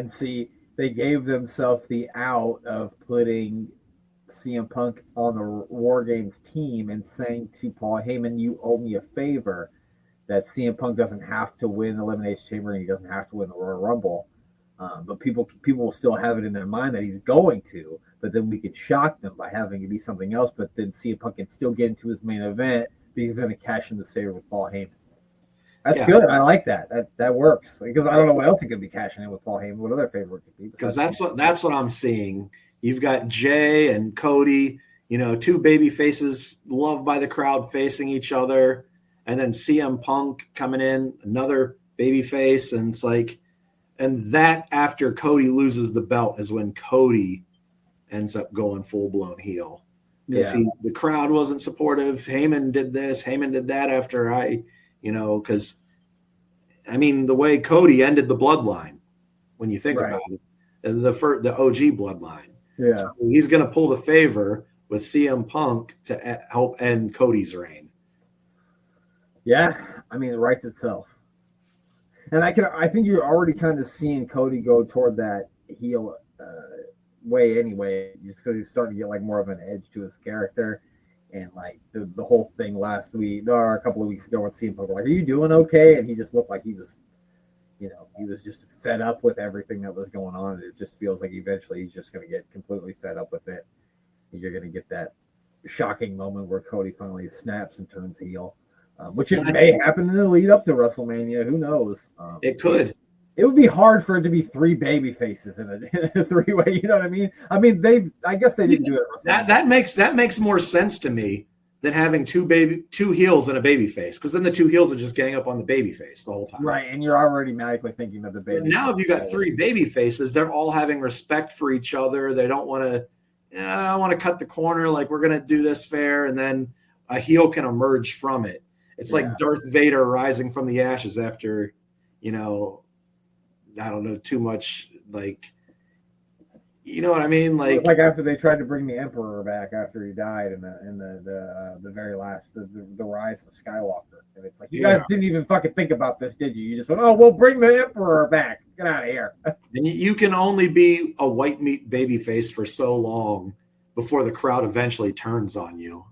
see, they gave themselves the out of putting CM Punk on the War Games team and saying to Paul Heyman, you owe me a favor, that CM Punk doesn't have to win Elimination Chamber and he doesn't have to win the Royal Rumble. But people will still have it in their mind that he's going to, but then we could shock them by having it be something else, but then CM Punk can still get into his main event because he's going to cash in the favor with Paul Heyman. That's good. I like that. That works, because I don't know what else he could be cashing in with Paul Heyman. What other favor it could be? Because that's what I'm seeing. You've got Jey and Cody, two baby faces loved by the crowd facing each other, and then CM Punk coming in, another baby face, and it's like, and that after Cody loses the belt is when Cody ends up going full blown heel. Because the crowd wasn't supportive. Heyman did this, Heyman did that after because the way Cody ended the bloodline, when you think about it, the OG bloodline. Yeah. So he's going to pull the favor with CM Punk to help end Cody's reign. Yeah, it writes itself. And I think you're already kind of seeing Cody go toward that heel way anyway, just because he's starting to get like more of an edge to his character. And like the whole thing last week or a couple of weeks ago when CM Punk was like, are you doing okay? And he just looked like he was, he was just fed up with everything that was going on. And it just feels like eventually he's just going to get completely fed up with it. And you're going to get that shocking moment where Cody finally snaps and turns heel, which it may happen in the lead up to WrestleMania. Who knows? It could. It would be hard for it to be three baby faces in a three-way. You know what I mean? I guess they didn't do it. That makes more sense to me than having two heels and a baby face, because then the two heels are just getting up on the baby face the whole time. Right, and you're already magically thinking of the baby. Now, if you got three baby faces, they're all having respect for each other. They don't want to. I want to cut the corner. Like, we're going to do this fair, and then a heel can emerge from it. It's like Darth Vader rising from the ashes after, I don't know too much, like, you know what I mean? Like after they tried to bring the Emperor back after he died in the very last, the rise of Skywalker. And it's like, you guys didn't even fucking think about this, did you? You just went, oh, we'll bring the Emperor back. Get out of here. And you can only be a white meat babyface for so long before the crowd eventually turns on you.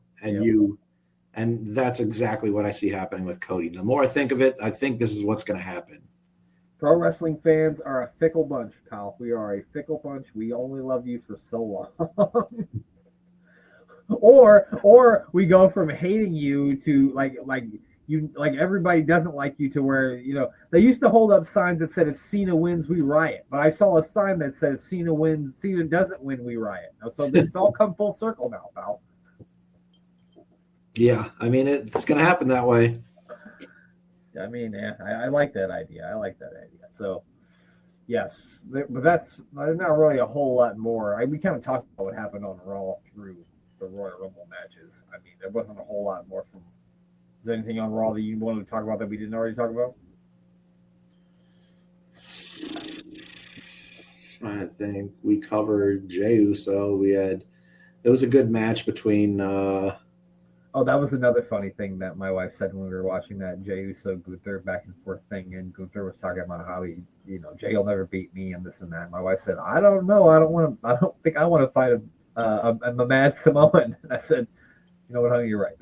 And that's exactly what I see happening with Cody. The more I think of it, I think this is what's going to happen. Pro wrestling fans are a fickle bunch, pal. We are a fickle bunch. We only love you for so long. or we go from hating you to like everybody doesn't like you, to where, they used to hold up signs that said if Cena wins, we riot. But I saw a sign that said if Cena doesn't win, we riot. So it's all come full circle now, pal. Yeah, it's going to happen that way. I like that idea. So, yes, but there's not really a whole lot more. We kind of talked about what happened on Raw through the Royal Rumble matches. There wasn't a whole lot more from. Is there anything on Raw that you wanted to talk about that we didn't already talk about? I think we covered Jey Uso. It was a good match between Oh, that was another funny thing that my wife said when we were watching that Jey Uso Gunther back and forth thing, and Gunther was talking about how Jey will never beat me and this and that. My wife said, "I don't know. I don't think I want to fight a mad Samoan." I said, "You know what, honey? You're right."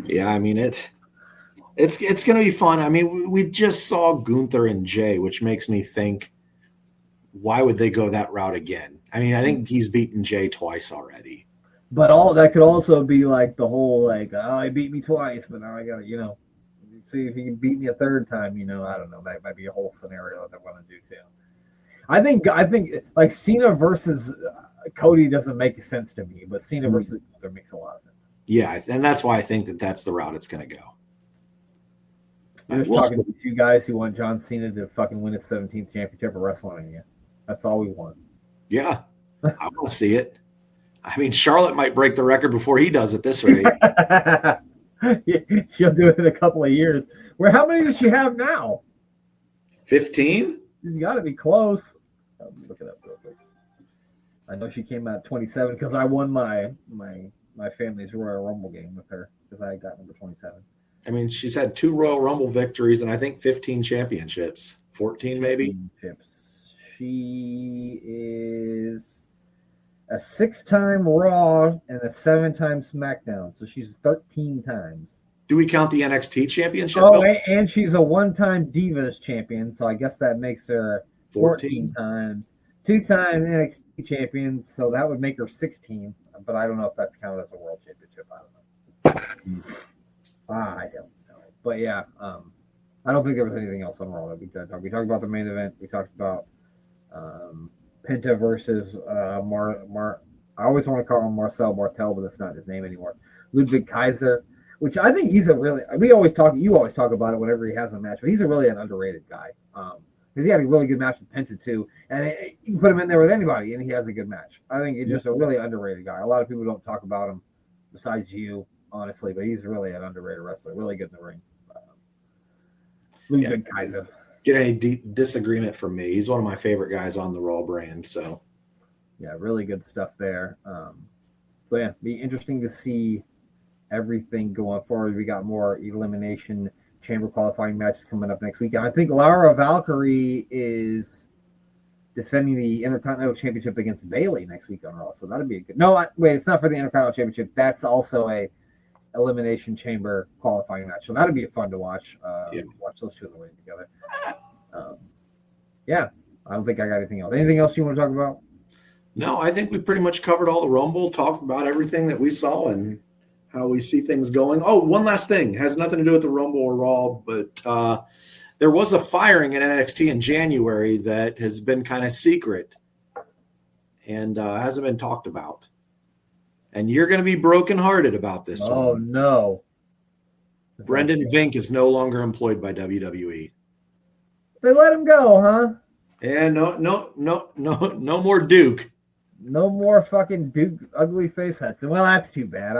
Yeah, I mean it's going to be fun. I mean, we just saw Gunther and Jey, which makes me think, why would they go that route again? I mean, I think he's beaten Jey twice already. But all that could also be like the whole oh, he beat me twice, but now I got to see if he can beat me a third time. I don't know. That might be a whole scenario that they want to do too. I think like Cena versus Cody doesn't make sense to me, but Cena versus Gunther makes a lot of sense. Yeah, and that's why I think that's the route it's going to go. I was talking to two guys who want John Cena to fucking win his 17th championship at WrestleMania. That's all we want. Yeah, I want to see it. I mean, Charlotte might break the record before he does at this rate. She'll do it in a couple of years. How many does she have now? 15? She's got to be close. I'll look it up real quick. I know she came out 27 because I won my family's Royal Rumble game with her because I got number 27. I mean, she's had 2 Royal Rumble victories and I think 15 championships. 14 maybe? She is a 6-time Raw and a 7-time SmackDown. So she's 13 times. Do we count the NXT championship? Oh, and she's a 1-time Divas champion. So I guess that makes her 14 times. 2-time NXT champion. So that would make her 16. But I don't know if that's counted as a world championship. I don't know. I don't know. But yeah, I don't think there was anything else on Raw that we talked about. We talked about the main event. We talked about Penta versus I always want to call him Marcel Martel, but that's not his name anymore. Ludwig Kaiser, which I think he's you always talk about it whenever he has a match, but he's really an underrated guy. Because he had a really good match with Penta too, and you can put him in there with anybody, and he has a good match. I think he's just a really underrated guy. A lot of people don't talk about him, besides you, honestly, but he's really an underrated wrestler, really good in the ring. Ludwig Kaiser. Get any disagreement from me. He's one of my favorite guys on the Raw brand. So, yeah, really good stuff there. So yeah, be interesting to see everything going forward. We got more elimination chamber qualifying matches coming up next week. And I think Lara Valkyrie is defending the Intercontinental Championship against Bayley next week on Raw. So that'd be a good. No, wait, it's not for the Intercontinental Championship. That's also a elimination chamber qualifying match. So that'd be fun to watch. Watch those two in the ring together. Yeah, I don't think I got anything else. Anything else you want to talk about? No, I think we pretty much covered all the Rumble, talked about everything that we saw and how we see things going. Oh, one last thing. Has nothing to do with the Rumble or Raw, but there was a firing in NXT in January that has been kind of secret and hasn't been talked about. And you're going to be brokenhearted about this one. Oh, no. Brendan Vink is no longer employed by WWE. They let him go, huh? Yeah, no more Duke. No more fucking Duke ugly face Hudson. Well, that's too bad.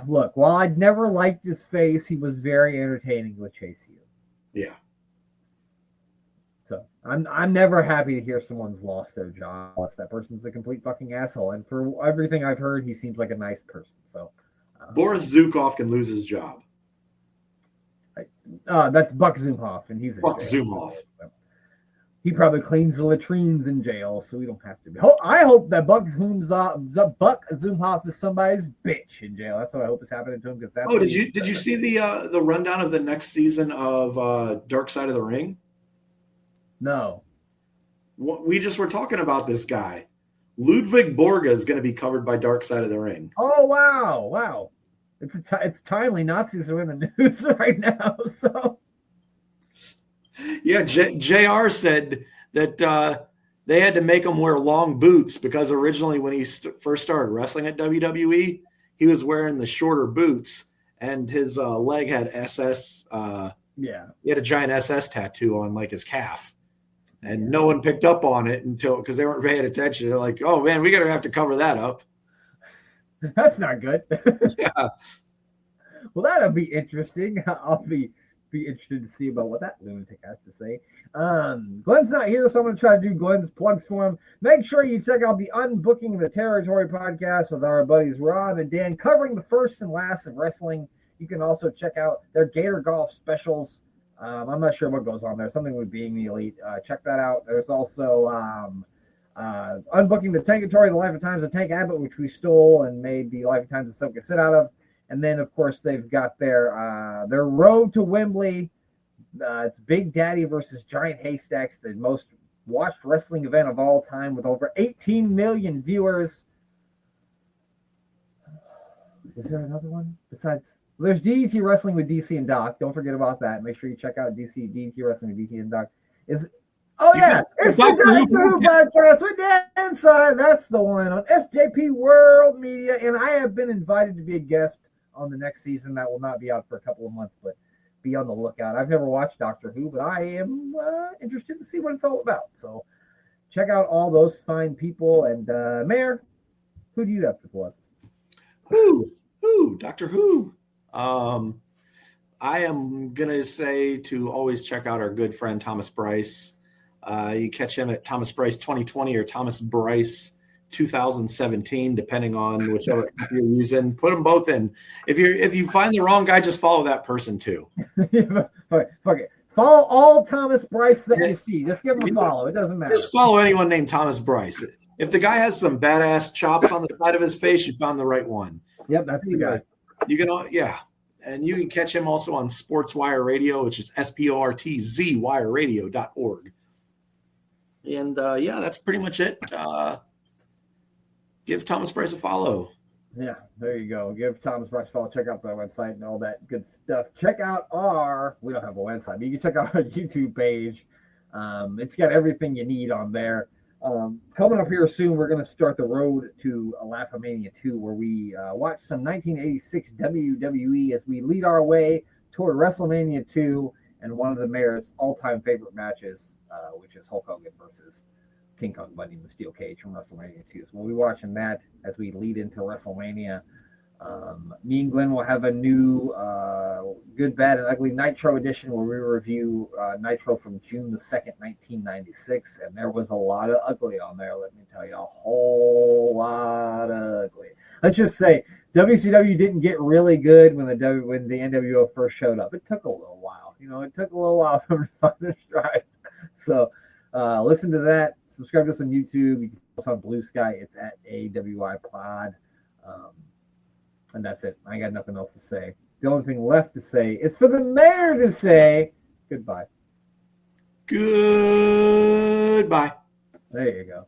Look, while I'd never liked his face, he was very entertaining with Chase U. Yeah. So I'm never happy to hear someone's lost their job unless that person's a complete fucking asshole. And for everything I've heard, he seems like a nice person. So Boris Zukov can lose his job. That's Buck Zumhoff, and he's in Buck jail. Zumhoff. He probably cleans the latrines in jail, so we don't have to be. I hope that Buck Zumhoff is somebody's bitch in jail. That's what I hope is happening to him. Did you see the rundown of the next season of Dark Side of the Ring? No. We just were talking about this guy. Ludwig Borga is going to be covered by Dark Side of the Ring. Oh, wow. It's timely. Nazis are in the news right now, so. Yeah, JR said that they had to make him wear long boots because originally when he first started wrestling at WWE, he was wearing the shorter boots and his leg had SS. He had a giant SS tattoo on like his calf. And no one picked up on it because they weren't paying attention. They're like, oh, man, we're going to have to cover that up. That's not good. Yeah. Well, that'll be interesting. I'll be be interested to see about what that lunatic has to say. Glenn's not here, so I'm going to try to do Glenn's plugs for him. Make sure you check out the Unbooking the Territory podcast with our buddies Rob and Dan, covering the first and last of wrestling. You can also check out their Gator Golf specials. I'm not sure what goes on there. Something with Being the Elite. Check that out. There's also Unbooking the Tankatory, The Life and Times of Tank Abbott, which we stole and made the Life and Times of Soka Sit out of. And then, of course, they've got their Road to Wembley. It's Big Daddy versus Giant Haystacks, the most watched wrestling event of all time with over 18 million viewers. Is there another one besides? There's DDT Wrestling with DC and Doc. Don't forget about that. Make sure you check out DDT Wrestling with DC and Doc. It's the Doctor Who podcast with Dan Side. That's the one on SJP World Media. And I have been invited to be a guest on the next season. That will not be out for a couple of months, but be on the lookout. I've never watched Doctor Who, but I am interested to see what it's all about. So check out all those fine people. And Mayor, who do you have to plug? Who? Doctor Who. I am going to say to always check out our good friend Thomas Bryce. You catch him at Thomas Bryce 2020 or Thomas Bryce 2017, depending on whichever app you're using. Put them both in. If you find the wrong guy, just follow that person too. Fuck it. Follow all Thomas Bryce that you see. Just give him a follow. It doesn't matter. Just follow anyone named Thomas Bryce. If the guy has some badass chops on the side of his face, you found the right one. Yep, that's the guy. You can, and you can catch him also on SportsWire Radio, which is sportzwireradio.org. And that's pretty much it. Give Thomas Bryce a follow. Yeah, there you go. Give Thomas Bryce a follow. Check out the website and all that good stuff. Check out we don't have a website, but you can check out our YouTube page. It's got everything you need on there. Coming up here soon, we're going to start the road to Laugh-A-Mania 2, where we watch some 1986 WWE as we lead our way toward WrestleMania 2 and one of the mayor's all-time favorite matches, which is Hulk Hogan versus King Kong Bundy in the Steel Cage from WrestleMania 2. So we'll be watching that as we lead into WrestleMania. Me and Glenn will have a new Good, Bad, and Ugly Nitro edition where we review Nitro from June the 2nd, 1996. And there was a lot of ugly on there, let me tell you. A whole lot of ugly. Let's just say WCW didn't get really good when the NWO first showed up. It took a little while. It took a little while for them to find their stride. So listen to that. Subscribe to us on YouTube. You can follow us on Blue Sky. It's at AWI Pod. And that's it. I got nothing else to say. The only thing left to say is for the mayor to say goodbye. Goodbye. There you go.